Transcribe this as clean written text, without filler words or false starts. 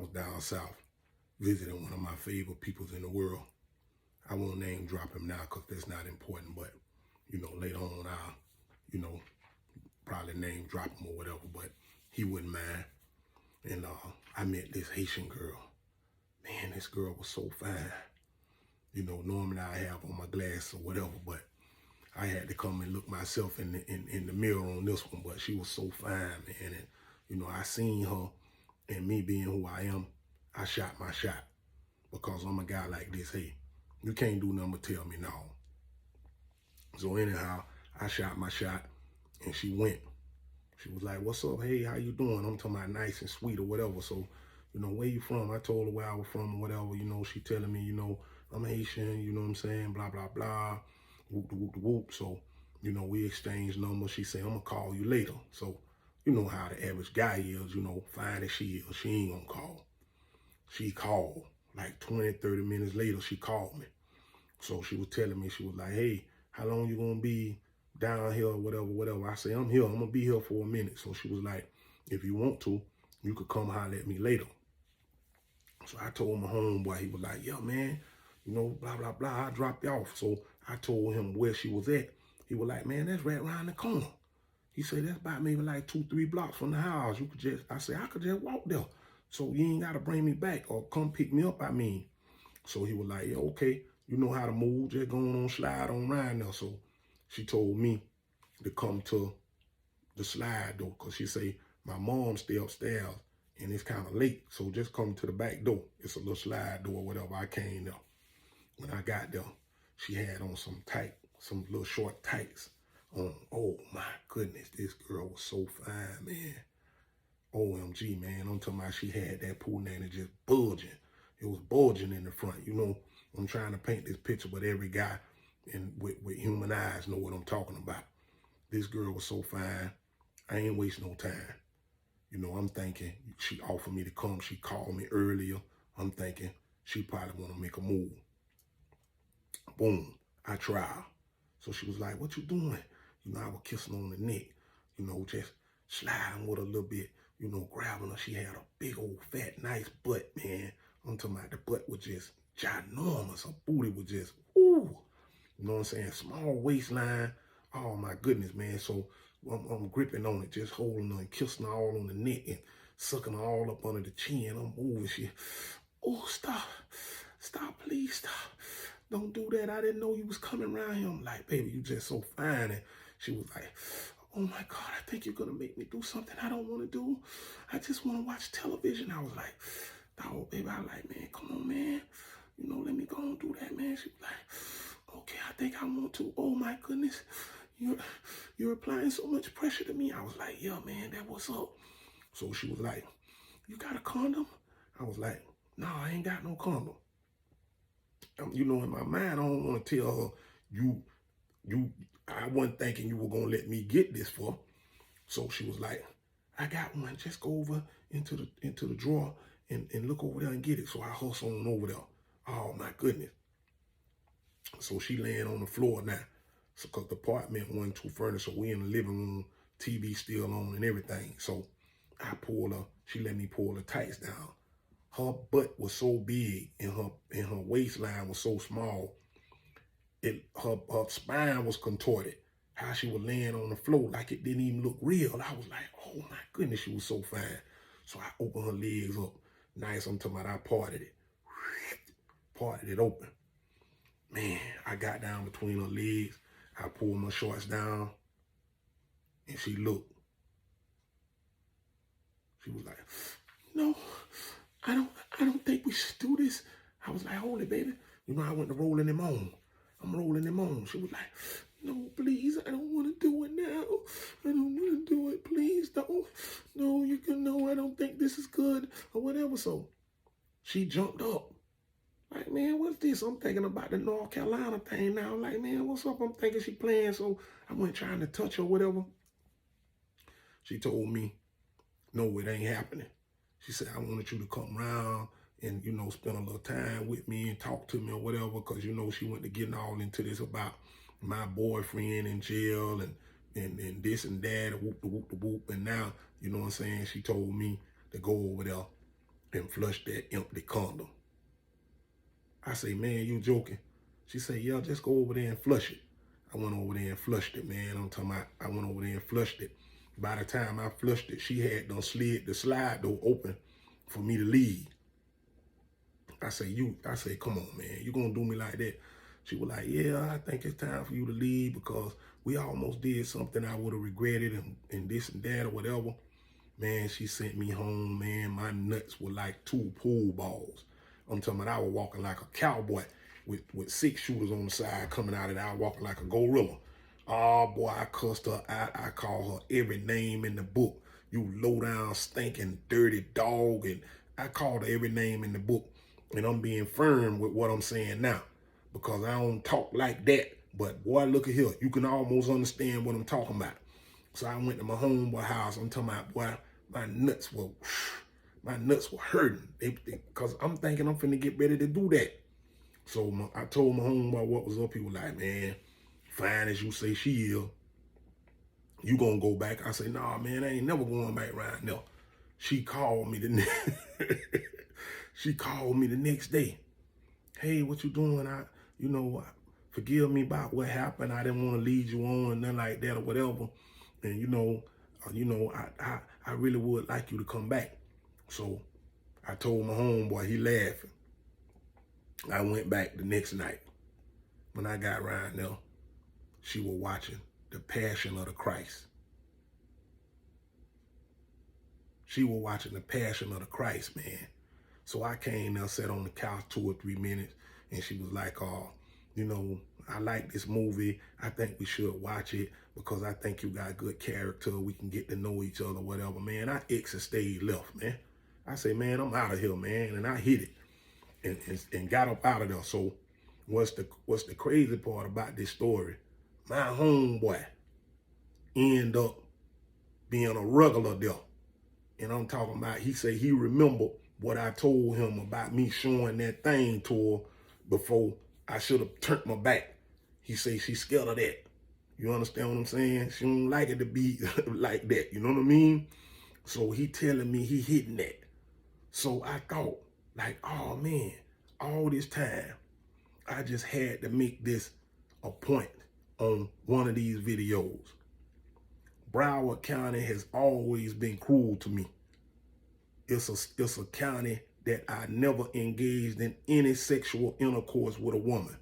was down south visiting one of my favorite peoples in the world. I won't name drop him now because that's not important, but later on I'll, probably name drop him or whatever, but he wouldn't mind. And I met this Haitian girl. Man, this girl was so fine. Normally I have on my glass or whatever, but I had to come and look myself in the mirror on this one. But she was so fine, man. And I seen her, and me being who I am, I shot my shot because I'm a guy like this. Hey, you can't do nothing but tell me no. So anyhow, I shot my shot, and she went. She was like, "What's up? Hey, how you doing?" I'm talking about nice and sweet or whatever. So, where you from? I told her where I was from or whatever. She telling me, I'm Haitian, you know what I'm saying? Blah, blah, blah. Whoop, whoop, whoop. So, we exchanged numbers. She said, I'm going to call you later. So, you know how the average guy is, fine as she is, she ain't going to call. She called. Like 20, 30 minutes later, she called me. So she was telling me, she was like, hey, how long you going to be down here or whatever. I said, I'm here. I'm going to be here for a minute. So she was like, if you want to, you could come holler at me later. So I told my homeboy, he was like, yeah, man, blah, blah, blah. I dropped you off. So I told him where she was at. He was like, man, that's right around the corner. He said, that's about maybe like 2-3 blocks from the house. I said, I could just walk there. So you ain't got to bring me back or come pick me up, I mean. So he was like, yeah, okay, you know how to move. Just going on, slide on around there. So she told me to come to the slide door because she say, my mom stay upstairs and it's kind of late. So just come to the back door. It's a little slide door, whatever. I came there. When I got there, she had on some little short tights on. Oh my goodness, this girl was so fine, man. OMG, man. I'm talking about she had that pool nanny just bulging. It was bulging in the front. I'm trying to paint this picture, but every guy with human eyes know what I'm talking about. This girl was so fine. I ain't waste no time. I'm thinking she offered me to come. She called me earlier. I'm thinking she probably want to make a move. Boom, I tried. So she was like, what you doing? I was kissing on the neck, just sliding with her a little bit, grabbing her. She had a big old fat, nice butt, man. I'm talking about the butt was just ginormous. Her booty was just, ooh. You know what I'm saying? Small waistline. Oh my goodness, man. So I'm gripping on it, just holding her and kissing her all on the neck and sucking her all up under the chin. I'm moving. Oh, stop. Stop, please, stop. Don't do that. I didn't know you was coming around here. I'm like, baby, you just so fine. And she was like, oh my God, I think you're going to make me do something I don't want to do. I just want to watch television. I was like, oh, baby, I like, man, come on, man. Let me go and do that, man. She was like, okay, I think I want to. Oh my goodness. You're applying so much pressure to me. I was like, yeah, man, that what's up. So she was like, you got a condom? I was like, no, I ain't got no condom. In my mind, I don't want to tell her, I wasn't thinking you were going to let me get this for. So she was like, I got one. Just go over into the drawer and look over there and get it. So I hustle on over there. Oh, my goodness. So she laying on the floor now. So, because the apartment wasn't too furnished, so we in the living room, TV still on and everything. So I pulled her. She let me pull the tights down. Her butt was so big and her waistline was so small. Her spine was contorted. How she was laying on the floor like it didn't even look real. I was like, oh my goodness, she was so fine. So I opened her legs up. Nice, I'm talking about I parted it. Parted it open. Man, I got down between her legs. I pulled my shorts down. And she looked. She was like, no, I don't think we should do this. I was like, hold it, baby. I went to rolling him on. I'm rolling him on. She was like, no, please, I don't want to do it now. I don't want to do it. Please don't. No, you can know I don't think this is good or whatever. So she jumped up. Like, man, what's this? I'm thinking about the North Carolina thing now. I'm like, man, what's up? I'm thinking she playing. So I went trying to touch her or whatever. She told me, no, it ain't happening. She said, I wanted you to come around and, spend a little time with me and talk to me or whatever, because, she went to getting all into this about my boyfriend in jail and this and that, and whoop, the whoop, the whoop. And now, you know what I'm saying, she told me to go over there and flush that empty condom. I say, man, you joking? She said, yeah, just go over there and flush it. I went over there and flushed it, man. I'm talking about I went over there and flushed it. By the time I flushed it, she had done slid the slide door open for me to leave. I say, come on, man, you gonna do me like that? She was like, yeah, I think it's time for you to leave because we almost did something I would have regretted and this and that or whatever. Man, she sent me home, man. My nuts were like 2 pool balls. I'm talking about I was walking like a cowboy with 6 shooters on the side coming out of it. I was walking like a gorilla. Oh, boy, I cussed her out. I called her every name in the book. You low down, stinking, dirty dog. And I called her every name in the book. And I'm being firm with what I'm saying now because I don't talk like that. But, boy, look at here. You can almost understand what I'm talking about. So I went to my homeboy house. I'm talking about, boy, my nuts were hurting. Because I'm thinking I'm finna get ready to do that. So I told my homeboy what was up. He was like, man, fine as you say she is, you gonna go back? I said, nah, man, I ain't never going back right now. She called me she called me the next day. Hey, what you doing? Forgive me about what happened. I didn't want to lead you on and nothing like that or whatever. And I really would like you to come back. So I told my homeboy, he laughing. I went back the next night. When I got around there, she was watching The Passion of the Christ. She was watching The Passion of the Christ, man. So I came there, sat on the couch 2 or 3 minutes, and she was like, I like this movie. I think we should watch it because I think you got good character. We can get to know each other, whatever, man. I exit stayed left, man. I say, man, I'm out of here, man. And I hit it and got up out of there. So what's the crazy part about this story? My homeboy ended up being a regular there. And I'm talking about, he said he remembered what I told him about me showing that thing to her before I should have turned my back. He say she's scared of that. You understand what I'm saying? She don't like it to be like that. You know what I mean? So he telling me he hitting that. So I thought, like, oh man, all this time, I just had to make this a point on one of these videos. Broward County has always been cruel to me. It's a county that I never engaged in any sexual intercourse with a woman.